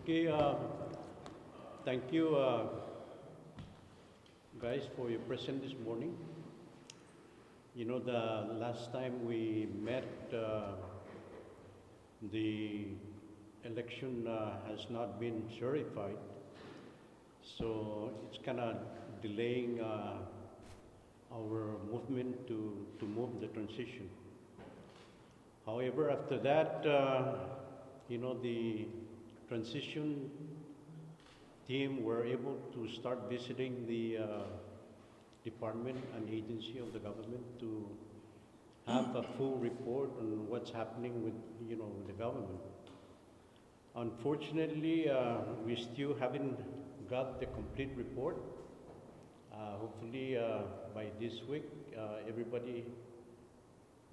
Okay, thank you, guys, for your presence this morning. You know, the last time we met, the election has not been certified, so it's kind of delaying our movement to move the transition. However, after that, you know, the transition team were able to start visiting the department and agency of the government to have a full report on what's happening with, you know, with the government. Unfortunately, we still haven't got the complete report. Hopefully, by this week, everybody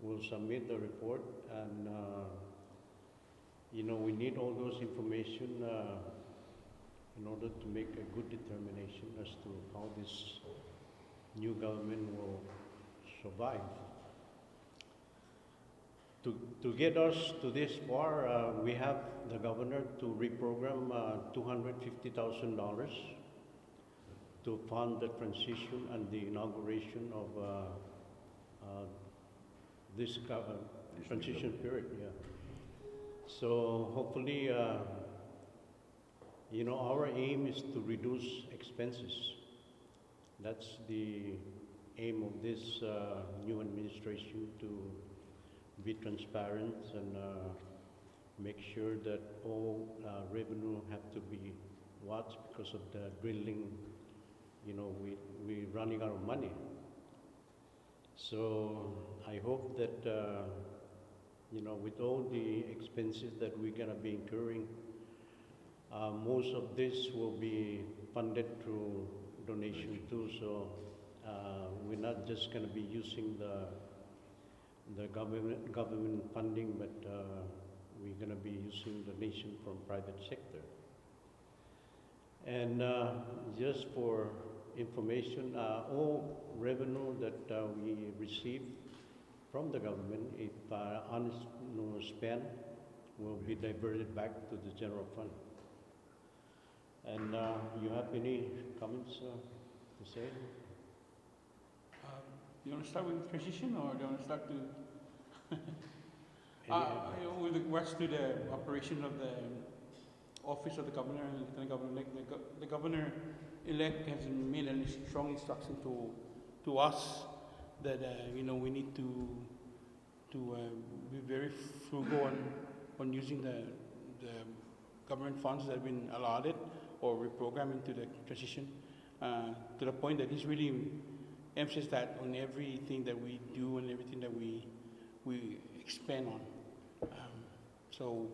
will submit the report, and you know, we need all those information in order to make a good determination as to how this new government will survive. To get us to this far, we have the governor to reprogram $250,000 to fund the transition and the inauguration of this transition period. Yeah. So hopefully, you know, our aim is to reduce expenses. That's the aim of this new administration, to be transparent and make sure that all revenue have to be watched because of the drilling. You know, we're running out of money. So I hope that, you know, with all the expenses that we're gonna be incurring, most of this will be funded through donation too. So we're not just gonna be using the government funding, but we're gonna be using donation from private sector. And just for information, all revenue that we receive from the government, if honest spent, will be diverted back to the general fund. And you have any comments to say? You want to start with transition, or do you want to start to with regards to the operation of the office of the governor and lieutenant governor? The governor-elect has made a strong instruction to us that you know, we need to be very frugal on using the government funds that have been allotted or reprogrammed into the transition, to the point that he's really emphasized that on everything that we do and everything that we expend on. So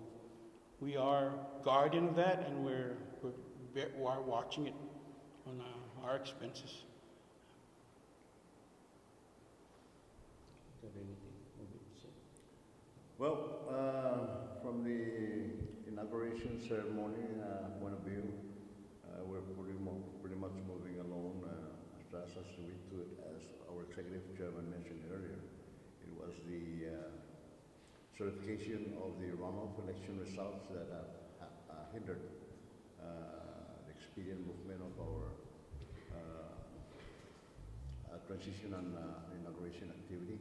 we are guardian of that, and we're watching it on our expenses. Well, from the inauguration ceremony point of view, we're pretty much moving along as fast as we could. As our executive chairman mentioned earlier, it was the certification of the runoff election results that hindered the expedient movement of our transition and inauguration activity.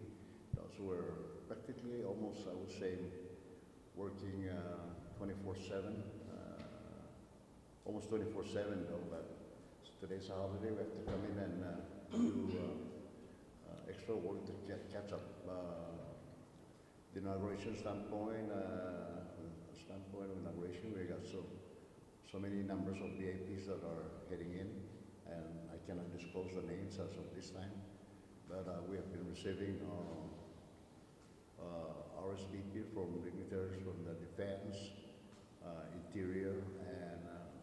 Those were practically almost, I would say, working 24/7, almost 24/7 though, but today's a holiday. We have to come in and do extra work to catch up. The inauguration standpoint of inauguration, we got so many numbers of VIPs that are heading in, and I cannot disclose the names as of this time, but we have been receiving RSVP from dignitaries from the defense, interior, and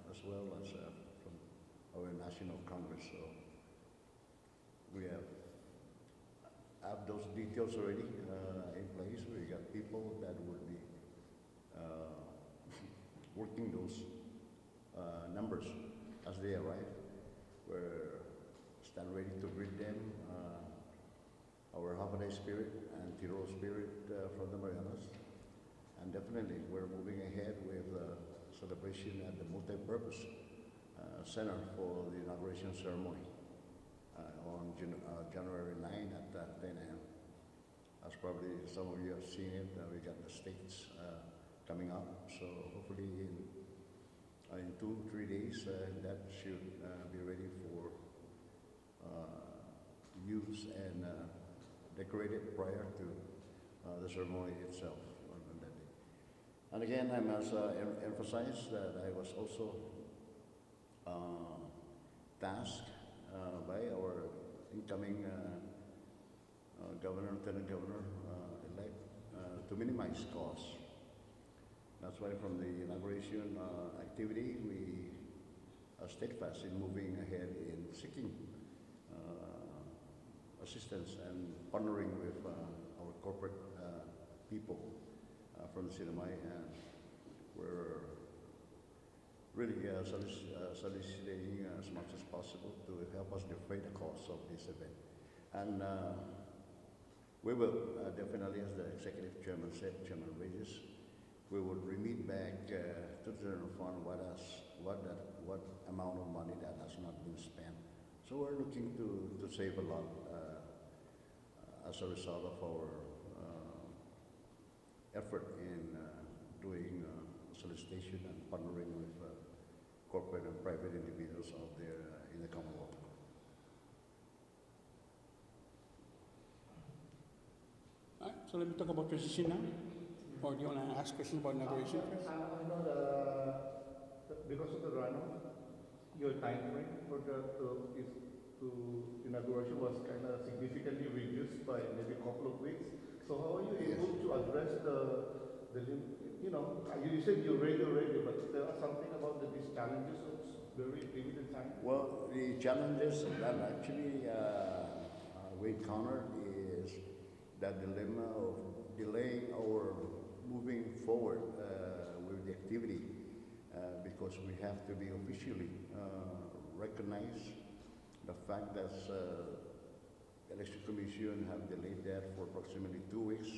as well as from our national Congress. So we have those details already in place. We got people that would be working those numbers as they arrive. We're stand ready to greet them. Our holiday spirit and Tiro spirit from the Marianas. And definitely we're moving ahead with celebration at the multi-purpose center for the inauguration ceremony on January 9 at 10 a.m. As probably some of you have seen it, we got the states coming up, so hopefully in 2-3 days that should be ready for use and decorated prior to the ceremony itself on that day. And again, I must emphasize that I was also tasked by our incoming governor, lieutenant governor elect to minimize costs. That's why from the inauguration activity, we are steadfast in moving ahead in seeking assistance and partnering with our corporate people from the CNMI, and we're really soliciting as much as possible to help us defray the costs of this event. And we will definitely, as the executive chairman said, Chairman Regis, we will remit back to the general fund what amount of money that has not been spent. So we're looking to save a lot as a result of our effort in doing solicitation and partnering with corporate and private individuals out there in the Commonwealth. All right, so let me talk about transition now. Or do you want to ask questions about inauguration first? I know because of the runoff, your time frame for inauguration was kind of significantly reduced by maybe a couple of weeks. So how are you able to address you said you're ready already, but there are something about these challenges that's very limited time? Well, the challenges that actually we encountered is that dilemma of delaying our moving forward with the activity because we have to be officially recognize the fact that Election Commission have delayed that for approximately 2 weeks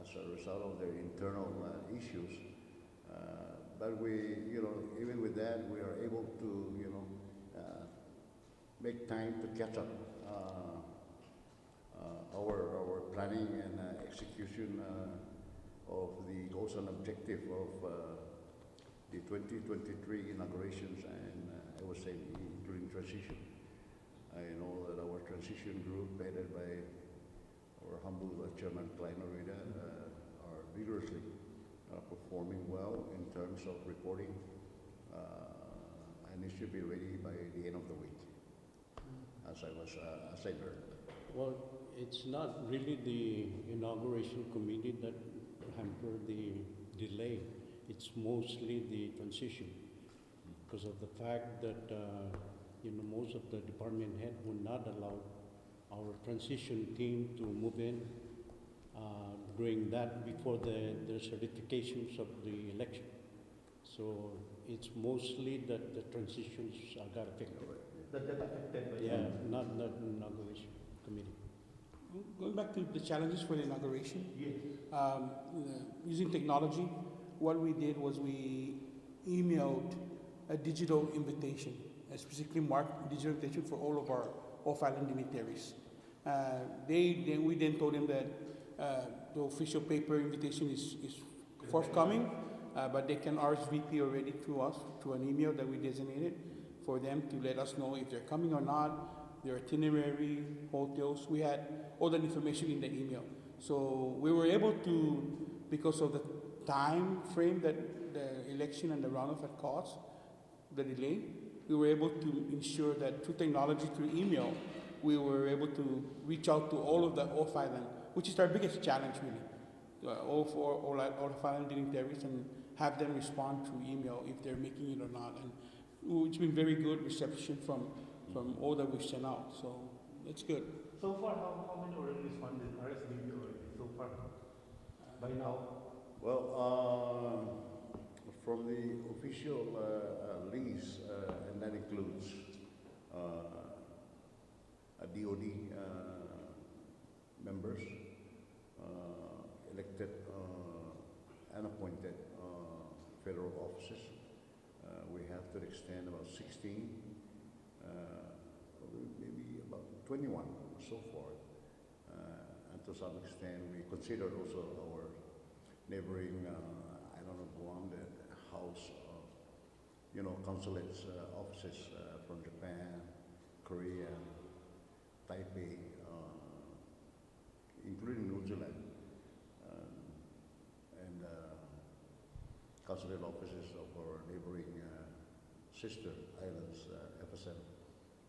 as a result of their internal issues. But we, even with that, we are able to, make time to catch up our planning and execution of the goals and objective of the 2023 inaugurations, and I would say including transition. I know that our transition group, headed by our humble Chairman Klein Orida, are vigorously performing well in terms of reporting, and it should be ready by the end of the week, as I learned. Well, it's not really the inauguration committee that hampered the delay. It's mostly the transition because of the fact that most of the department head would not allow our transition team to move in during that before the certifications of the election. So it's mostly that the transitions got affected. That affected by not the inauguration committee. Going back to the challenges for the inauguration, Yes. Using technology, what we did was we emailed a digital invitation, a specifically marked digital invitation for all of our off-island dignitaries. We then told them that the official paper invitation is forthcoming, but they can RSVP already to us through an email that we designated for them to let us know if they're coming or not, their itinerary, hotels. We had all that information in the email. So we were able to, because of the time frame that the election and the runoff had caused, the delay, we were able to ensure that through technology, through email, we were able to reach out to all of the off-island, which is our biggest challenge really, all off-island dignitaries, and have them respond through email if they're making it or not. And it's been very good reception from all that we've sent out, so it's good. So far, how many already responded RSVP already so far by now? Well, from the official list, and that includes DOD members, elected and appointed federal officers, We have to extend about 16, maybe about 21 so far. And to some extent, we consider also our neighboring, I don't know, Guam, the house of, consulates, offices from Japan, Korea, Taipei, including New Zealand, and consulate offices of our neighboring sister islands, FSM,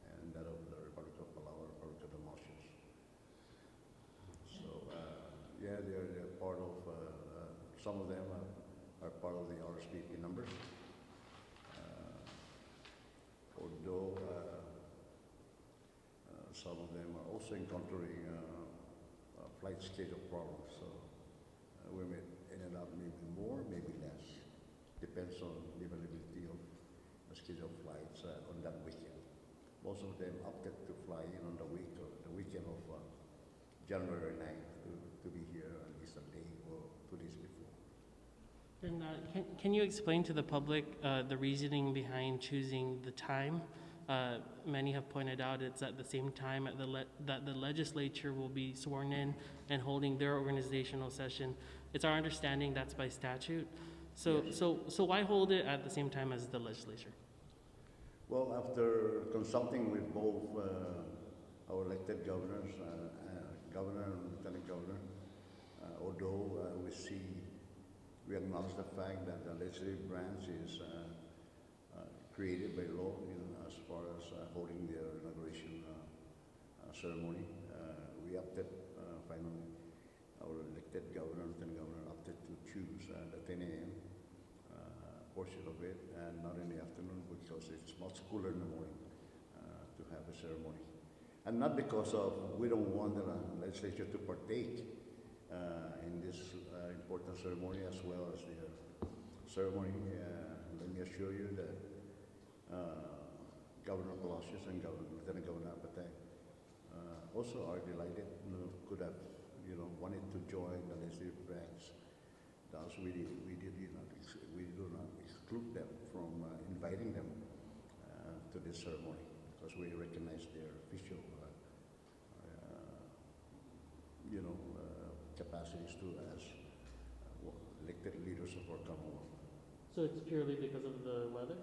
and that of the Republic of Palau, Republic of the Mauritius. So, yeah, they're part of, some of them are part of the RSVP numbers. Although some of them are also encountering flight schedule problems, so we may end up maybe more, maybe less. Depends on the availability of the scheduled flights on that weekend. Most of them opted to fly in on the weekend of January 9th to be here at least a day or 2 days before. And can you explain to the public the reasoning behind choosing the time? Many have pointed out it's at the same time that the legislature will be sworn in and holding their organizational session. It's our understanding that's by statute. So, Yes. so why hold it at the same time as the legislature? Well, after consulting with both our elected governors, governor and lieutenant governor, although we acknowledge the fact that the legislative branch is created by law as far as holding their inauguration ceremony. We opted, finally, our elected governor and lieutenant governor opted to choose the 10 a.m. Portion of it, and not in the afternoon because it's much cooler in the morning to have a ceremony. And not because of we don't want the legislature to partake in this important ceremony as well as the ceremony. Let me assure you that Governor Palacios and Lieutenant Governor Apatay also are delighted, could have, wanted to join the legislative branch. Thus, we do not exclude them from inviting them to this ceremony because we recognize their official, capacities to as elected leaders of our Commonwealth. So it's purely because of the weather?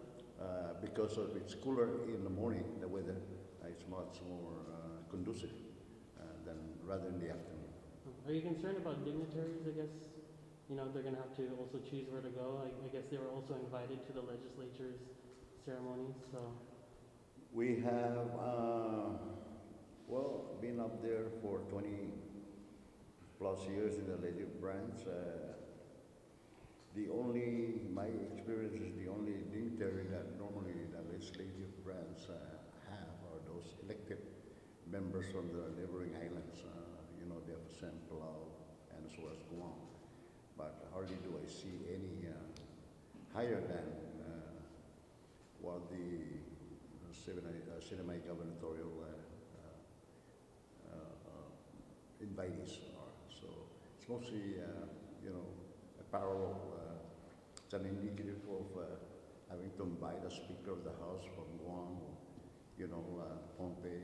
Because of it's cooler in the morning, the weather is much more conducive than rather in the afternoon. Are you concerned about dignitaries, I guess? They're going to have to also choose where to go. I guess they were also invited to the legislature's ceremonies, so. We have, been up there for 20 plus years in the legislative branch. My experience is the only dignitary that normally the legislative branch have are those elected members from the neighboring islands, the FSM, Palau, and as well as Guam. But hardly do I see any higher than what the CNMI Gubernatorial invitees are. So it's mostly, a parallel. It's an indicative of having to invite a Speaker of the House from Guam, Pohnpei.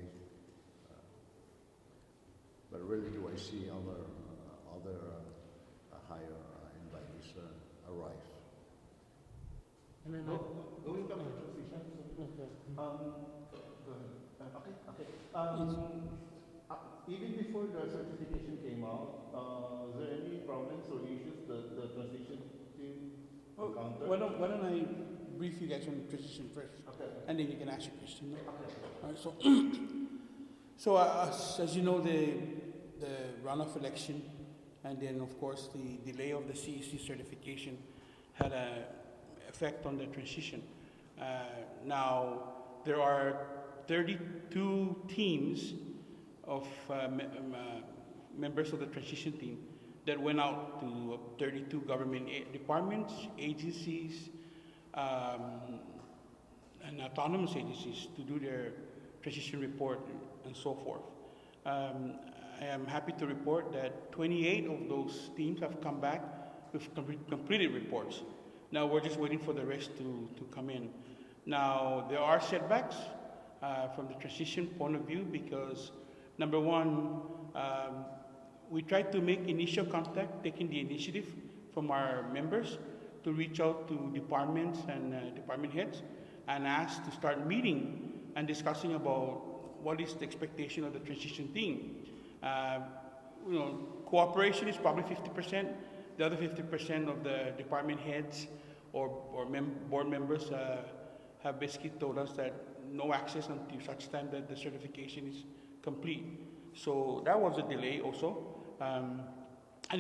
But really, do I see other higher invitees arrive? And then Going back to transition. okay. Go ahead. Okay. Even before the certification came out, is there any problems or issues that the transition team encountered? Why don't I brief you guys on the transition first, Okay. and then you can ask your question. Okay. All right, so as you know, the runoff election, and then of course the delay of the CEC certification had an effect on the transition. Now there are 32 teams of members of the transition team that went out to 32 government departments, agencies, and autonomous agencies to do their transition report and so forth. I am happy to report that 28 of those teams have come back with completed reports. Now we're just waiting for the rest to come in. Now, there are setbacks from the transition point of view because, number one, we tried to make initial contact, taking the initiative from our members to reach out to departments and department heads and ask to start meeting and discussing about what is the expectation of the transition team. Cooperation is probably 50%. The other 50% of the department heads or board members have basically told us that no access until such time that the certification is complete. So that was a delay also. And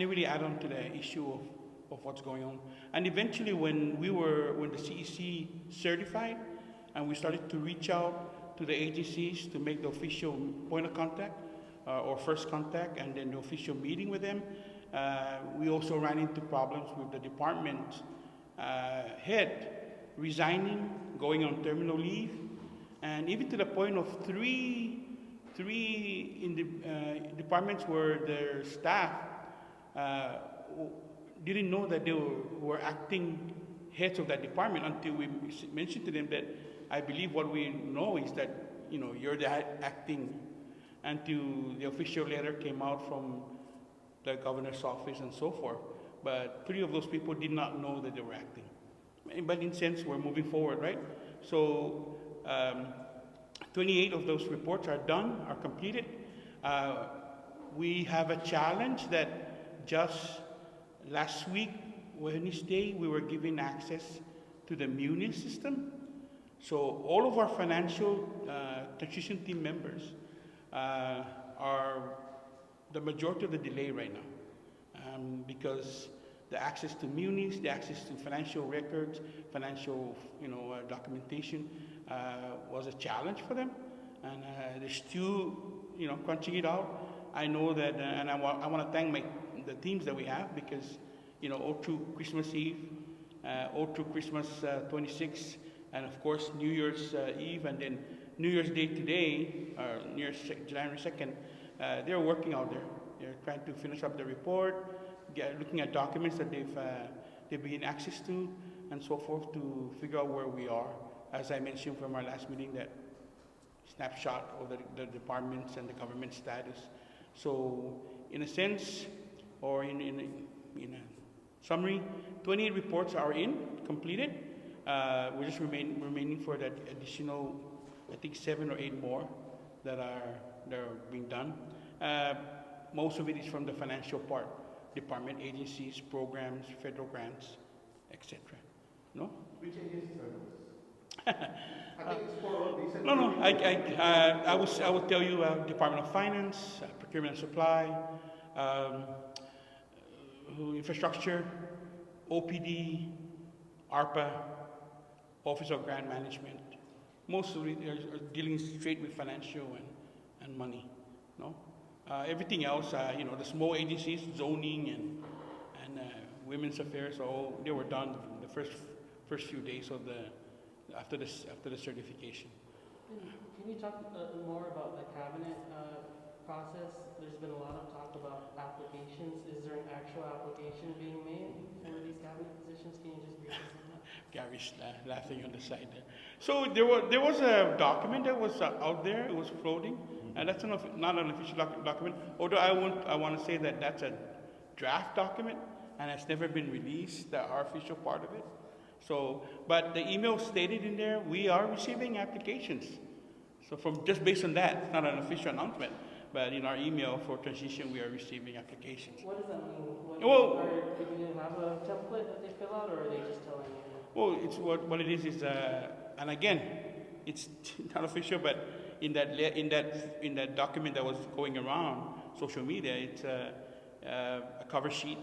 it really added on to the issue of what's going on. And eventually when the CEC certified and we started to reach out to the agencies to make the official point of contact or first contact and then the official meeting with them, we also ran into problems with the department head resigning, going on terminal leave, and even to the point of three in the departments where their staff didn't know that they were acting heads of that department until we mentioned to them that I believe what we know is that you're the acting, until the official letter came out from the governor's office and so forth. But 3 of those people did not know that they were acting. But in a sense, we're moving forward, right? So 28 of those reports are done, are completed. We have a challenge that just last week, Wednesday, we were given access to the Muni system. So all of our financial transition team members are the majority of the delay right now because the access to munis, the access to financial records, financial documentation was a challenge for them, and they're still crunching it out. I know that, and I want to thank the teams that we have because all through Christmas Eve, all through Christmas 26, and of course New Year's Eve, and then New Year's Day today, New Year's January 2nd, they're working out there. They're trying to finish up the report, looking at documents that they've been access to, and so forth to figure out where we are. As I mentioned from our last meeting, that snapshot of the departments and the government status. So, in a sense, or in a summary, 28 reports are completed. We're just remaining for that additional, I think 7 or 8 more that are being done. Most of it is from the financial part, department, agencies, programs, federal grants, etc. No? Which agencies are those? I think it's for all these. No. I would tell you Department of Finance, Procurement and Supply, Infrastructure, OPD, ARPA, Office of Grant Management. Most of it are dealing straight with financial and money. No, everything else, the small agencies, zoning and women's affairs, they were done the first few days of after the certification. Can you talk more about the cabinet process? There's been a lot of talk about applications. Is there an actual application being made for these cabinet positions? Can you just brief us on that? Gary's laughing on the side there. So there was a document that was out there. It was floating, and that's not an official document. Although I want to say that that's a draft document, and it's never been released, our official part of it. So, but the email stated in there, we are receiving applications. So just based on that, it's not an official announcement, but in our email for transition, we are receiving applications. What does that mean? Do you have a template that they fill out, or are they just telling you? Well, it's what it is, and again, it's not official, but in that document that was going around social media, it's a cover sheet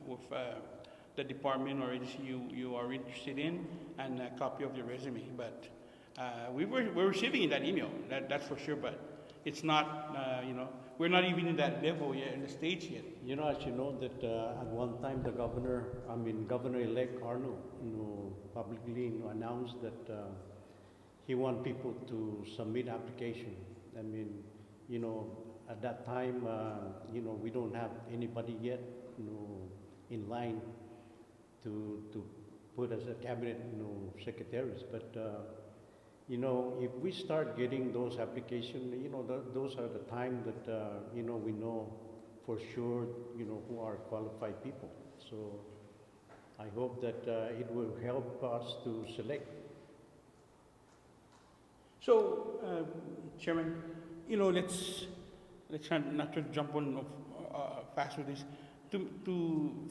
with the department or agency you are interested in, and a copy of your resume. But we're receiving that email, that's for sure. But it's not, we're not even in that level yet, in the stage yet. As you know, that at one time the Governor-elect Arno, publicly announced that he want people to submit application. At that time, we don't have anybody yet, in line to put as a cabinet, secretaries. But if we start getting those applications, those are the time that we know for sure, who are qualified people. So I hope that it will help us to select. So, Chairman, let's try not to jump on fast with this.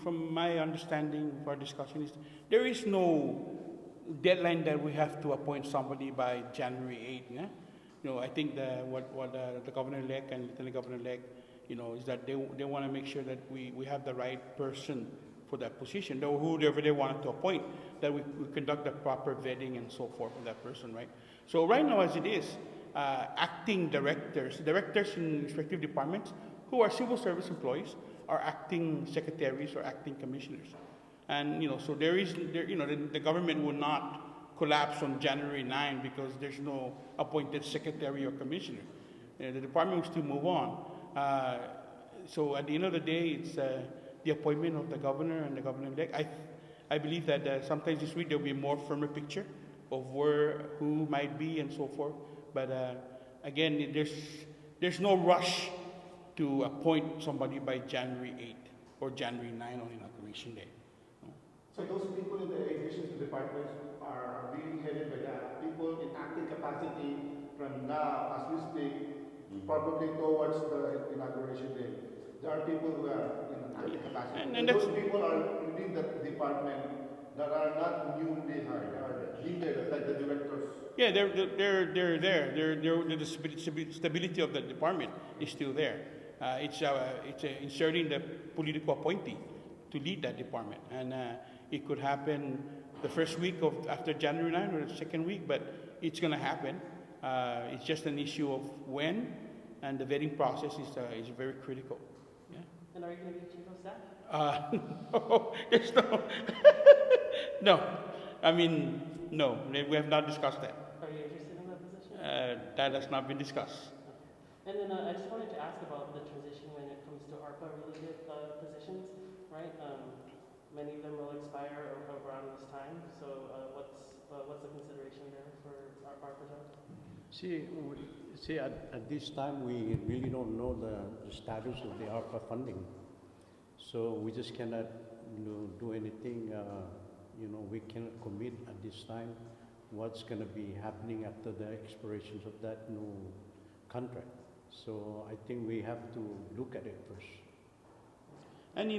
From my understanding of our discussion is there is no deadline that we have to appoint somebody by January 8th. Yeah? I think what the governor-elect and lieutenant governor-elect, is that they want to make sure that we have the right person for that position, whoever they wanted to appoint, that we conduct the proper vetting and so forth for that person, right? So right now, as it is, acting directors in respective departments who are civil service employees are acting secretaries or acting commissioners. And, so the government will not collapse on January 9 because there's no appointed secretary or commissioner. The department will still move on. So at the end of the day, it's the appointment of the governor and the governor-elect. I believe that sometimes this week there will be a more firmer picture of who might be and so forth. But again, there's no rush to appoint somebody by January 8th or January 9 on Inauguration Day. So those people in the aviation departments are being headed by the people in active capacity from now, as we speak, probably towards the Inauguration Day. There are people who are in active capacity. And those people are within the department that are not newly hired. They are in there, like the directors. Yeah, they're there. The stability of the department is still there. It's inserting the political appointee to lead that department, and it could happen the first week after January 9 or the second week, but it's going to happen. It's just an issue of when, and the vetting process is very critical. Yeah. And are you going to be chief of staff? No, there's no. No, I mean, no. We have not discussed that. Are you interested in that position? That has not been discussed. And then I just wanted to ask about the transition when it comes to ARPA-related positions, right? Many of them will expire around this time. So what's the consideration there for our ARPA jobs? See, at this time, we really don't know the status of the ARPA funding. So we just cannot do anything. We cannot commit at this time what's going to be happening after the expirations of that new contract. So I think we have to look at it first. And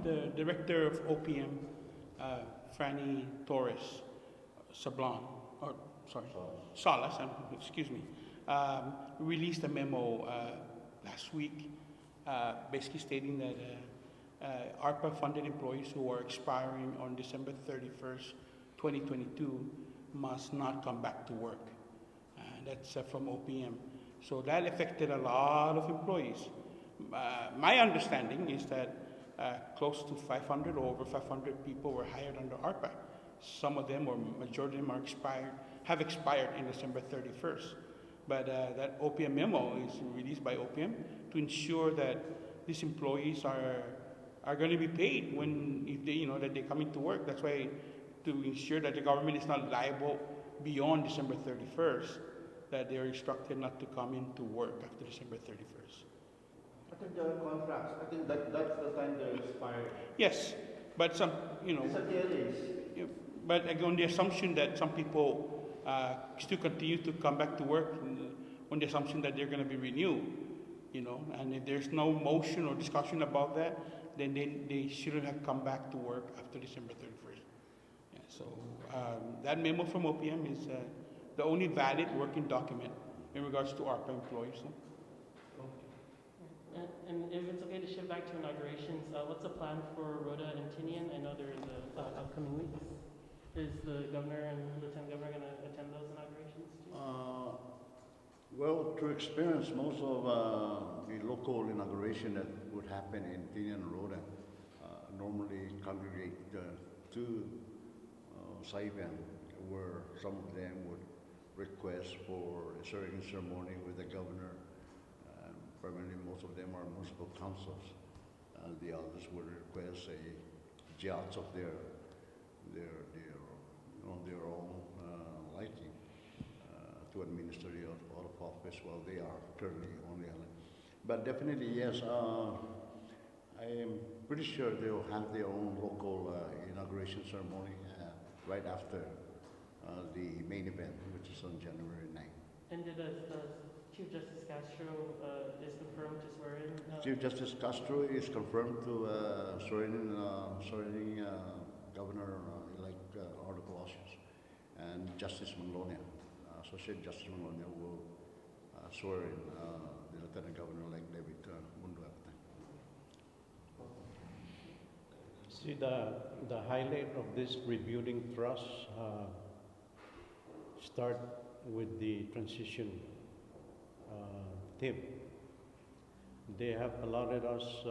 the director of OPM, Franny Torres Salas, excuse me, released a memo last week, basically stating that ARPA-funded employees who are expiring on December 31st, 2022, must not come back to work. That's from OPM. So that affected a lot of employees. My understanding is that close to 500 or over 500 people were hired under ARPA. Some of them, or majority of them, have expired in December 31st. But that OPM memo is released by OPM to ensure that these employees are going to be paid if they that they come into work. That's why, to ensure that the government is not liable beyond December 31st, that they are instructed not to come into work after December 31st. I think there are contracts. I think that's the time they expire. Yes, but some, It's a TLAs. But on the assumption that some people still continue to come back to work on the assumption that they're going to be renewed, and if there's no motion or discussion about that, then they shouldn't have come back to work after December 31st. Yeah, so that memo from OPM is the only valid working document in regards to ARPA employees. And if it's okay to shift back to inaugurations, what's the plan for Rhoda and Tinian? I know they're in the upcoming weeks. Is the governor and lieutenant governor going to attend those inaugurations too? Well, through experience, most of the local inauguration that would happen in Tinian and Rhoda normally congregate to Saipan, where some of them would request for a swearing ceremony with the governor. Primarily, most of them are municipal councils. The others would request a judge of their their own liking to administer the oath of office while they are currently on the island. But definitely, yes, I am pretty sure they'll have their own local inauguration ceremony right after the main event, which is on January 9th. And did Chief Justice Castro is confirmed to swear in? Chief Justice Castro is confirmed to swear in Governor-elect Ardo Palacios, and Justice Manglona, Associate Justice Manglona, will swear in the Lieutenant Governor-elect David Mundo at the time. See, the highlight of this rebuilding trust start with the transition team. They have allotted us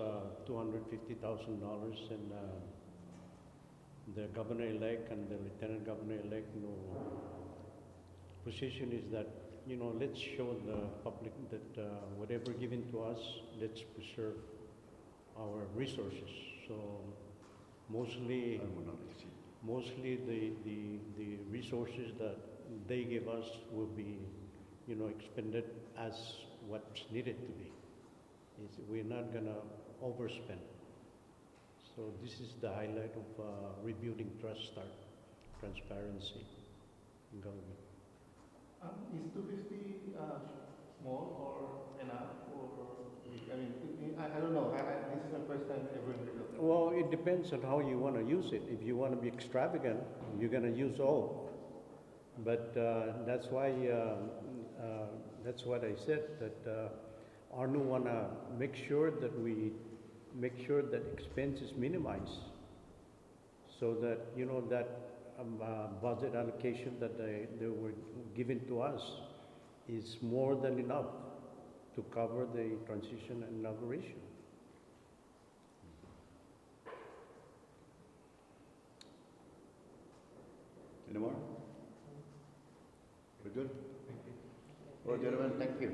$250,000, and the governor-elect and the lieutenant governor-elect position is that, let's show the public that whatever given to us, let's preserve our resources. So mostly the resources that they give us will be, expended as what's needed to be. We're not gonna overspend. So this is the highlight of rebuilding trust start, transparency in government. Is 250 small or enough, or I don't know. This is my first time ever heard of it. Well, it depends on how you want to use it. If you want to be extravagant, you're gonna use all. But that's why that's what I said, that Arnu wanna make sure that expense is minimized, so that that budget allocation that they were given to us is more than enough to cover the transition and inauguration. Any more? We're good? Well, gentlemen, thank you.